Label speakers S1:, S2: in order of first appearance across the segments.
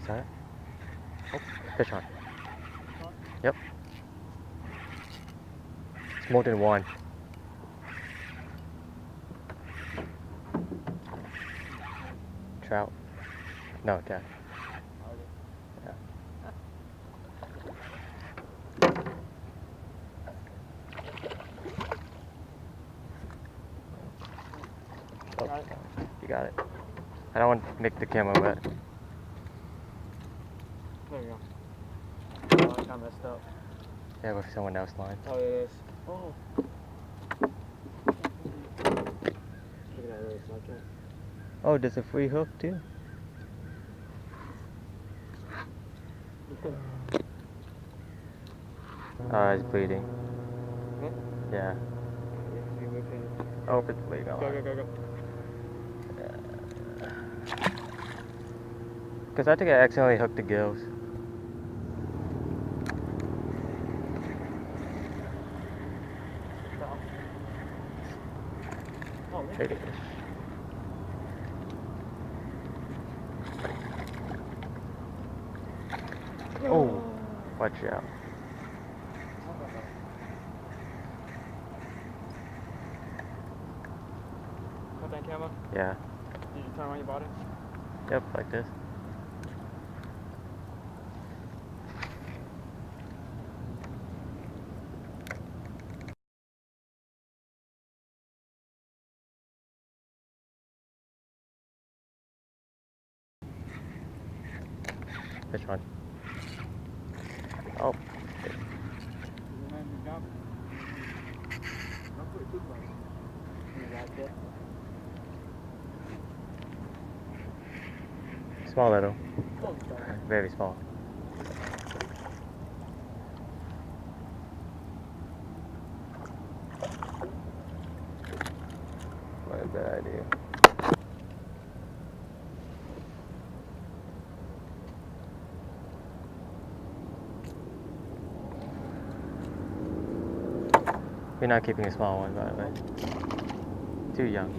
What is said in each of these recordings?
S1: that it? Oh, fish on. Yep. It's more than one. Trout. No, Jack. Yeah. Oh, you got it. I don't want to make the camera wet.
S2: There you go. Oh, I got messed up.
S1: Yeah, with someone else's line.
S2: Oh, it is. Oh. Look at that race, okay.
S1: Oh, there's a free hook too. It's bleeding.
S2: Huh?
S1: Yeah.
S2: Yeah,
S1: Oh, it's bleeding.
S2: go.
S1: Because I think I accidentally hooked the gills.
S2: Oh,
S1: There it is. Oh, watch out.
S2: Cut that camera?
S1: Yeah.
S2: Did you turn on your body?
S1: Yep, like this. Which one? Oh. Small little. Very small. What a bad idea. You're not keeping a small one, by the way. Too young.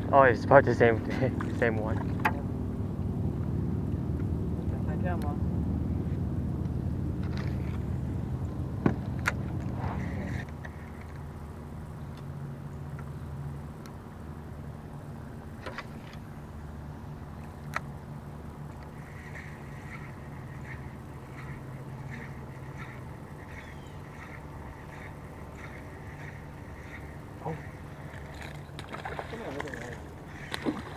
S1: Oh, it's about the same same one.
S2: Cut that camera.
S1: Oh.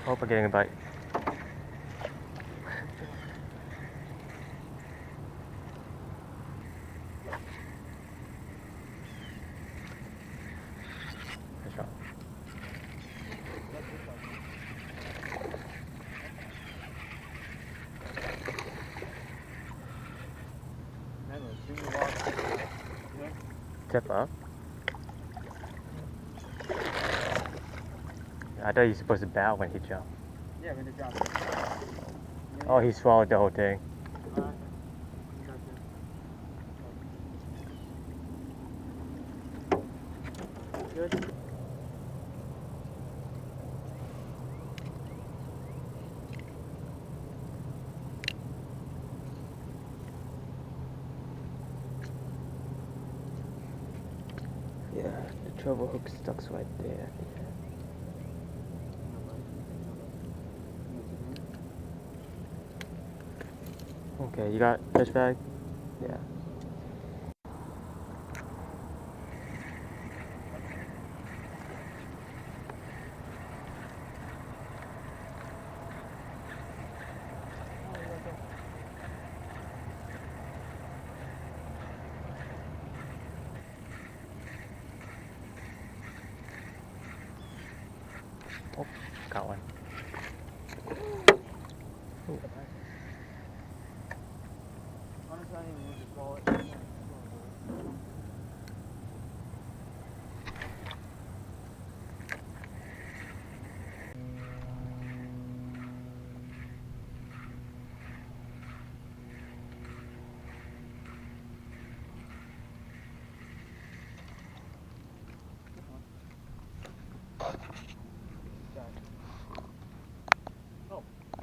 S1: Hope I'm getting a bite. Fish on. Tip up. I thought you were supposed to bow when he jumped.
S2: Yeah, when you drop.
S1: Oh, he swallowed the whole thing.
S2: Good.
S1: Yeah, the treble hook stuck right there. Okay, you got fish bag? Yeah. Oh, got one. Ooh.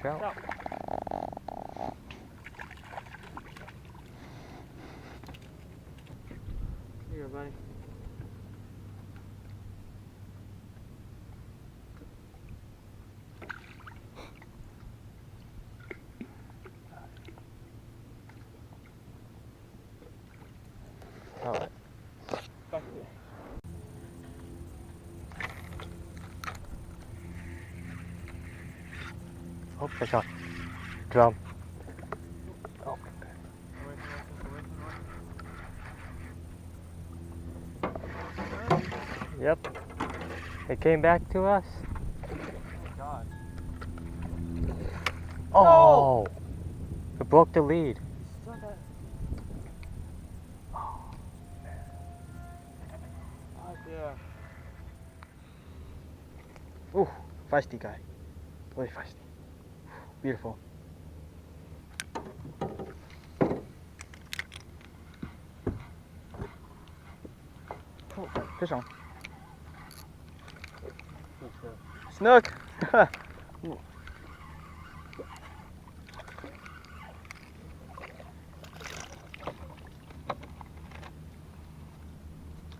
S1: trout.
S2: Trout. Here you go, buddy.
S1: All right.
S2: Back there.
S1: Oh, fish on. Drum. Oh.
S2: Away from us, away from us.
S1: Yep. It came back to us.
S2: Oh God.
S1: Oh! It broke the lead.
S2: It's not that.
S1: Oh,
S2: Oh yeah.
S1: ooh, feisty guy. Really feisty. Beautiful. Oh, fish on. Snook!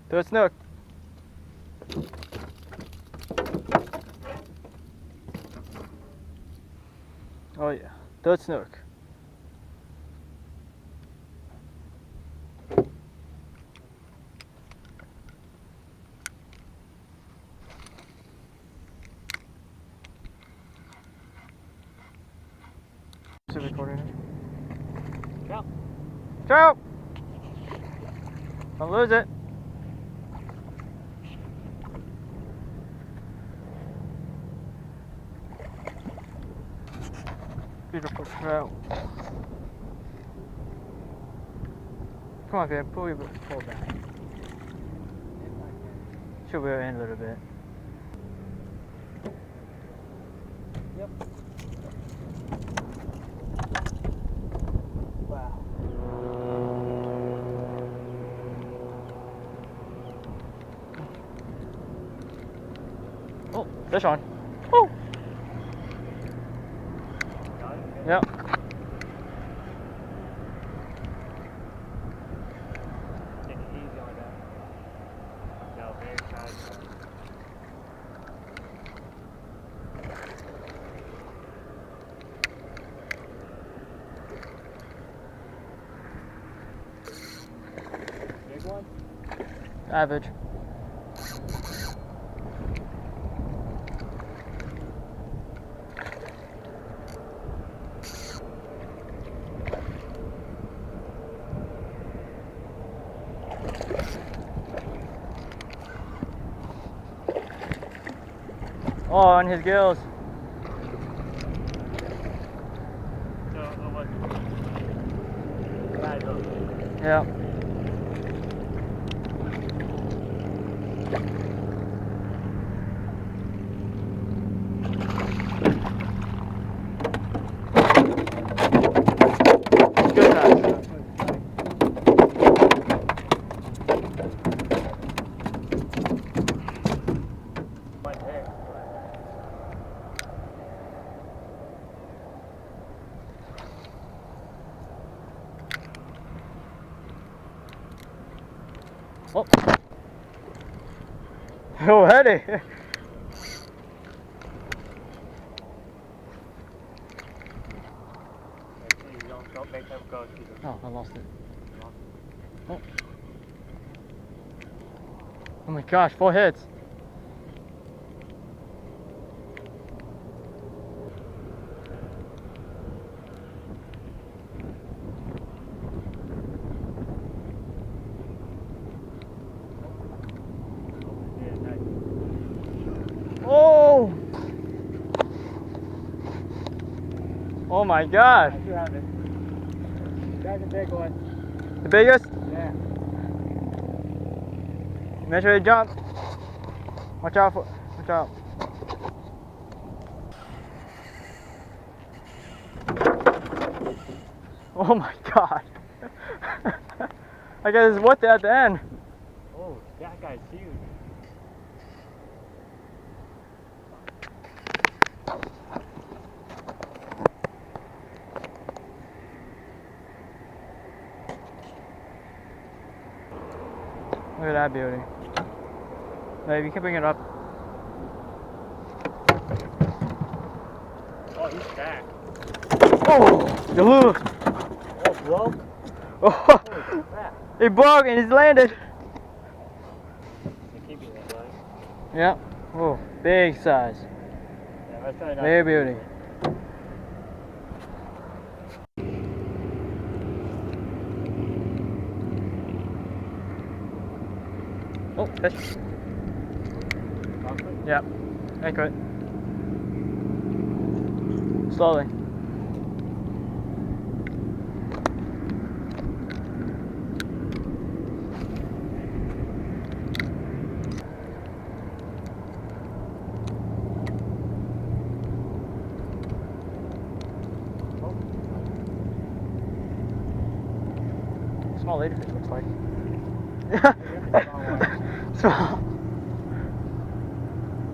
S1: Do it, Snook. Oh yeah, do it, Snook. Is it recording it?
S2: Trout.
S1: Trout! Don't lose it. Beautiful trout. Come on, babe, pull back. Should wear in a little bit.
S2: Yep. Wow.
S1: Oh, fish on. Oh! Yep.
S2: Take it easy on that. No, very fast. Big one?
S1: Average. Oh, on his gills.
S2: So, what? Guys, up.
S1: Yeah. Good size.
S2: Right there.
S1: Oh. Oh, Eddie.
S2: Don't make them go to the...
S1: Oh, I lost it. Oh. Oh my gosh, 4 hits.
S2: Yeah, nice.
S1: Oh! Oh my gosh.
S2: I do have it. That's a big one.
S1: The biggest?
S2: Yeah.
S1: Make sure you jump. Watch out for, watch out. Oh my god. I guess it's worth it at the end.
S2: Oh, that guy's huge.
S3: Look at that beauty. Babe, you can bring it up.
S2: Oh, he's back.
S3: Oh, the look.
S2: Oh, broke.
S3: Oh,
S2: Holy crap.
S3: it broke and it's landed.
S2: It keep you that way.
S3: Yep. Oh, big size.
S2: Yeah, let's try it out.
S3: Very beauty. Oh, fish. Yep. Anchor it. Slowly. Small ladyfish looks like. Small.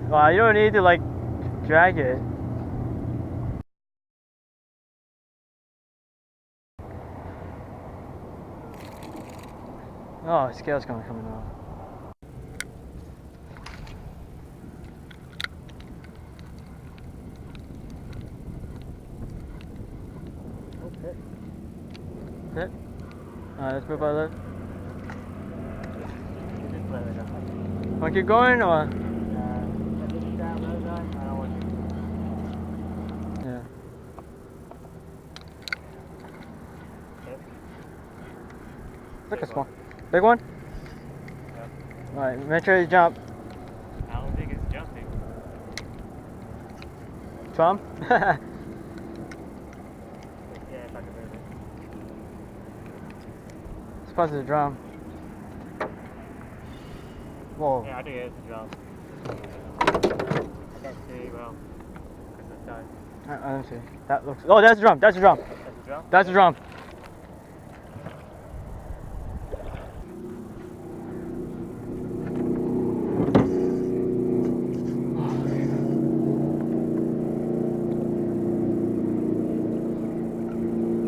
S3: Wow, you don't need to like drag it. Oh, scale's coming off.
S2: Okay.
S3: Hit. Alright, let's move by that. Want to keep going or? Yeah. Look at small. Big one?
S2: Yep.
S3: Alright, make sure you jump.
S2: I don't think it's jumping.
S3: Tom?
S2: Yeah, if I can move it.
S3: It's supposed to drum. Whoa.
S2: Yeah, I think it is a jump. I can't see well. Because it's done.
S3: I don't see. That looks. Oh, that's a drum. That's a drum.
S2: That's a jump?
S3: That's a drum.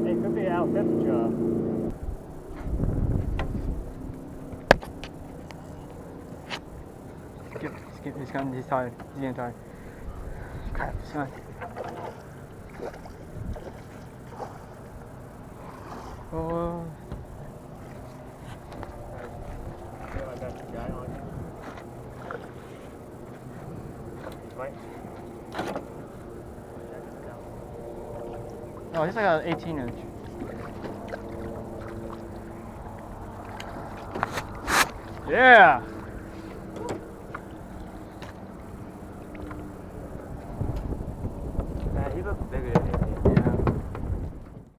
S2: It could be out temperature.
S3: Skip. He's coming. He's tired. He's getting tired. Crap. It's fine. Oh.
S2: I feel like that's the guy on it. Right?
S3: Oh, he's like an 18-inch. Yeah.